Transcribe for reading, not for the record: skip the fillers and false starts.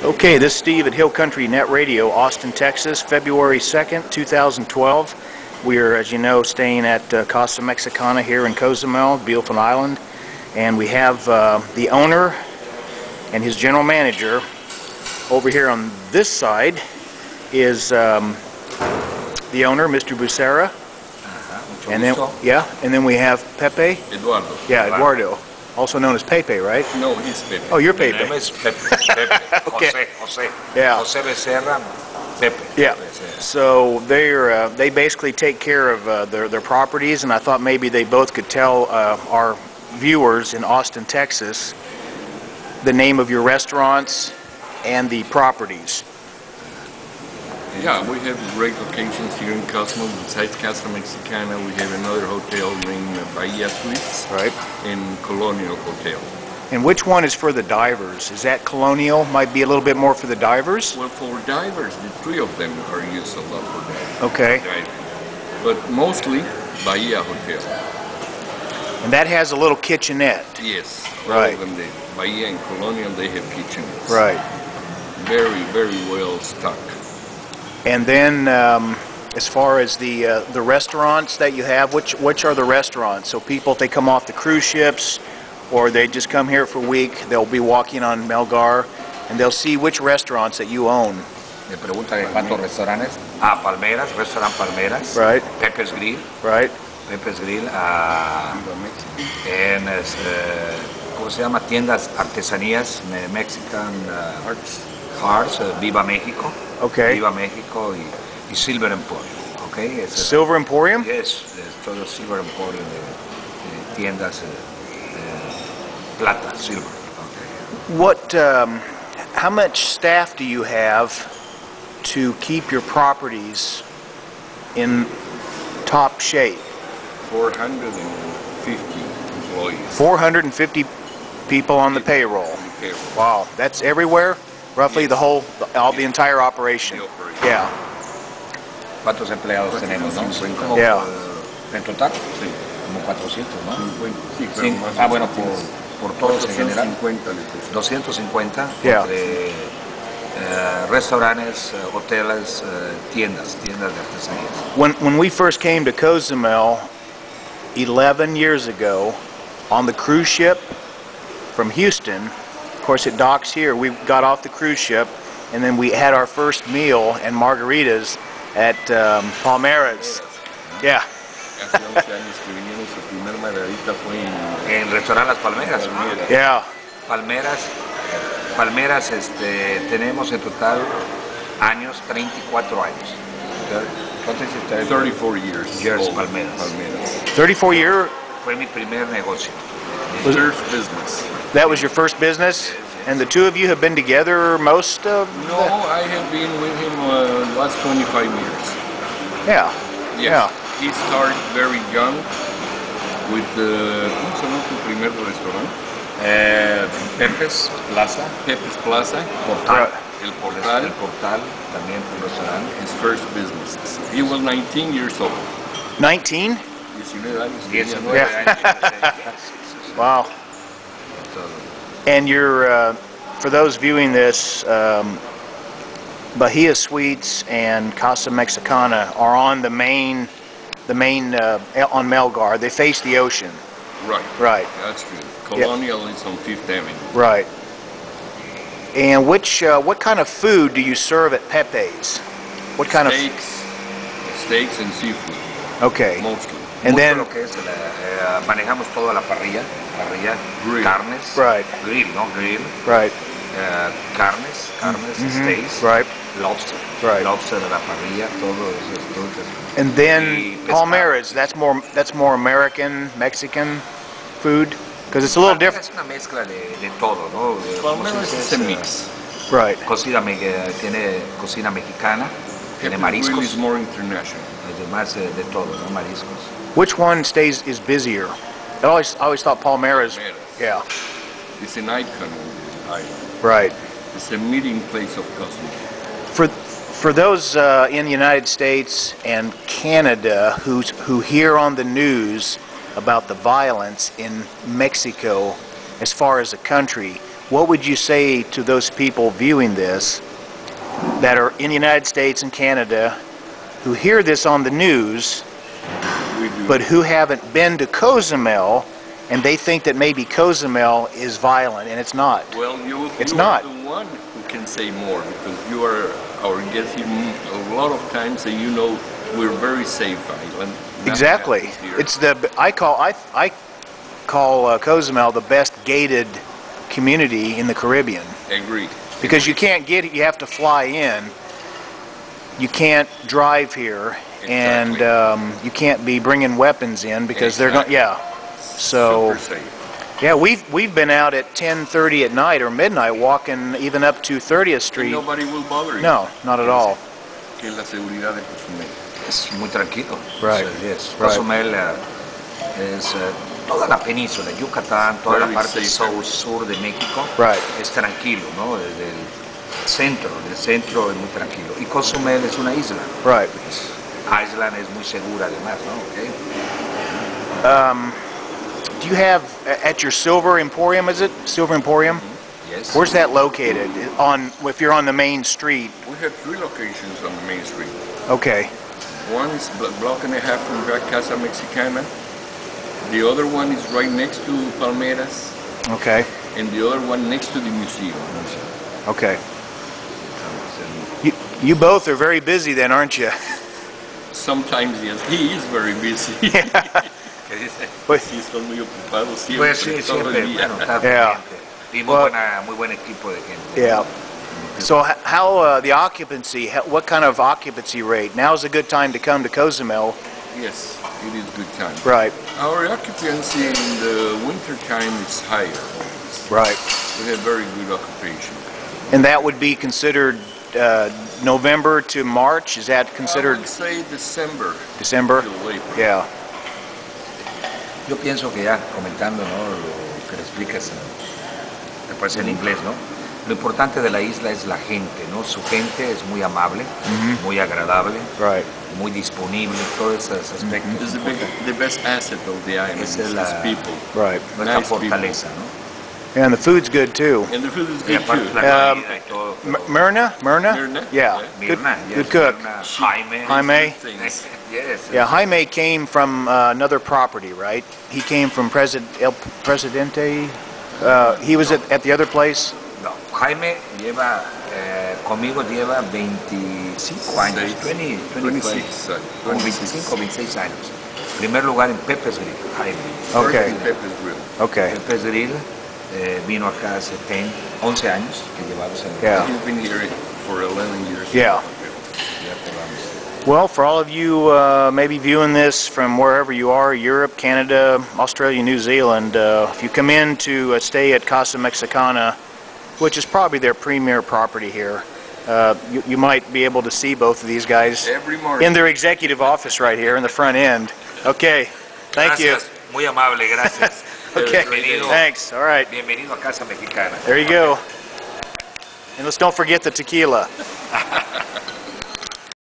Okay, this is Steve at Hill Country Net Radio, Austin, Texas, February 2nd, 2012. We are, as you know, staying at Casa Mexicana here in Cozumel, beautiful island. And we have the owner and his general manager. Over here on this side is the owner, Mr. Bucera. And then we have Pepe. Eduardo. Yeah, Eduardo. Also known as Pepe, right? No, he's Pepe. Oh, you're Pepe. My name is Pepe. Pepe. Okay. Jose. Yeah. Jose Becerra, Pepe. Yeah. So they basically take care of their properties, and I thought maybe they both could tell our viewers in Austin, Texas, the name of your restaurants and the properties. Yeah, we have great locations here in Cozumel. Besides Casa Mexicana, we have another hotel named Bahia Suites. Right. And Colonial Hotel. And which one is for the divers? Is that Colonial? Might be a little bit more for the divers? Well, for divers, the three of them are used a lot for diving. Okay. But mostly Bahia Hotel. And that has a little kitchenette. Yes. Right. All of them, Bahia and Colonial, they have kitchenettes. Right. Very, very well stocked. And then, as far as the restaurants that you have, which are the restaurants? So people, if they come off the cruise ships, or they just come here for a week, they'll be walking on Melgar, and they'll see which restaurants that you own. Me pregunta de cuántos restaurantes. Ah, Palmeras, restaurant Palmeras. Right. Pepe's Grill. Right. Pepe's Grill. En ¿cómo se llama? Tiendas artesanías, Mexican Hearts, Viva México. Okay. Viva México y Silver Emporium. Okay. Silver Emporium? Yes, todo Silver Emporium de tiendas plata, silver. Okay. What? How much staff do you have to keep your properties in top shape? 450 employees. 450 people on the payroll. Wow, that's everywhere? Roughly all the entire operation. Yeah. ¿Cuántos empleados tenemos, no? Como, yeah. ¿En total? Sí. Como 400, ¿no? 50, sí, ah, bueno, por todos en general. 250. Yeah. Entre restaurantes, hoteles, tiendas de artesanías. When we first came to Cozumel 11 years ago on the cruise ship from Houston, of course it docks here, we got off the cruise ship and then we had our first meal and margaritas at Palmeras. Yeah. Hace 11 años que vinimos, su primer margarita fue en restaurante Las Palmeras. Yeah. Palmeras tenemos en total años, 34 años. 34 years. Years Palmeras. 34 years? Fue mi primer negocio. First business. That was your first business? And the two of you have been together most of? No, I have been with him last 25 years. Yeah. Yes. Yeah. He started very young with ¿cómo se llama tu primer restaurante? Pepe's Plaza. Pepe's Plaza. Portal. El Portal. El Portal, también un restaurante. His first business. He was 19 years old. 19? 19 años. 19 años. Wow. And you're, for those viewing this, Bahia Suites and Casa Mexicana are on the main on Melgar. They face the ocean. Right. Right. That's true. Colonial is on 5th Avenue. Right. And what kind of food do you serve at Pepe's? What kind of steaks and seafood. Okay. Mostly. And then lo que es manejamos toda la parrilla, grill. Carnes, right. Grill, no grill, right. Carnes, steaks, right. Lobster, right. Lobster de la parrilla, todo eso. And then Palmeras, that's more American, Mexican food, because it's a little different. Es una mezcla de todo, ¿no? Palmeras is a mix. Right. Tiene cocina mexicana, tiene mariscos. Is more international. Además de todo, ¿no? Mariscos. Which one is busier? I always thought Palmeras. Yeah. It's an icon of the island. Right. It's a meeting place of Cozumel. For those in the United States and Canada who hear on the news about the violence in Mexico as far as a country, what would you say to those people viewing this that are in the United States and Canada who hear this on the news but who haven't been to Cozumel and they think that maybe Cozumel is violent, and it's not? Well, you It's are not. the one who can say more, because you are our guest here a lot of times, and you know we're very safe island. Exactly. It's I call Cozumel the best gated community in the Caribbean. Agreed. Because you can't get it, you have to fly in. You can't drive here, and you can't be bringing weapons in because they're going. Yeah. So. Super safe. Yeah, we've been out at 10:30 at night or midnight, walking even up to 30th Street. And nobody will bother you. No, not at all. Que la seguridad de Cozumel. Es muy tranquilo. Right. Yes. Right. Cozumel es toda la península, Yucatán, toda la parte sur de México, Right. es tranquilo, ¿no? Del centro es muy tranquilo. Y Cozumel es una isla. Right. Island es muy segura además, ¿no? Okay. Do you have at your Silver Emporium? Is it Silver Emporium? Yes. Where's that located? On if you're on the main street. We have 3 locations on the main street. Okay. One is a block and a half from Casa Mexicana. The other one is right next to Palmeras. Okay. And the other one next to the museum. Okay. You both are very busy then, aren't you? Sometimes, yes. He is very busy. But, Sí, son muy ocupados siempre. Pues sí, todo siempre, el día. bueno, está Yeah. pendiente. Y muy buen equipo de gente. yeah. So how the occupancy? What kind of occupancy rate? Now's a good time to come to Cozumel. Yes, it is good time. Right. Our occupancy in the winter time is higher. Right. We have very good occupation. And that would be considered November to March. Is that considered I would say December. December? till April. Yeah. Yo pienso que ya comentando, ¿no? Lo que le explicas después en inglés, ¿no? Lo importante de la isla es la gente, ¿no? Su gente es muy amable, muy agradable, Right. muy disponible, todos esos aspectos. This is the best asset of the island. Esa es is la- people. Right. Nuestra Nice people. fortaleza, ¿no? And the food's good too. And the food is Y good aparte too. la comida y todo. Myrna? Myrna? Yeah. Good, Mirna, yes, good cook. Mirna, Jaime. Jaime? Things. Yes. Yeah, Jaime came from another property, right? He came from El Presidente. He was at the other place. No, Jaime lleva, conmigo lleva 25 años, 20, 26, como 25 o 26 años. Primer lugar en Pepe's Grill, Jaime. Okay. First is Pepper's Grill. Okay. Pepe's Grill vino acá hace 11 años que llevamos en Yeah. He's been here for 11 years. Yeah. Ya probamos. Well, for all of you maybe viewing this from wherever you are, Europe, Canada, Australia, New Zealand, if you come in to stay at Casa Mexicana, which is probably their premier property here, you might be able to see both of these guys Every morning. in their executive office right here in the front end. Okay, thank Gracias, muy amable, gracias. you. Okay, Bienvenido. thanks. All right, Bienvenido a Casa Mexicana. there you go. And let's don't forget the tequila.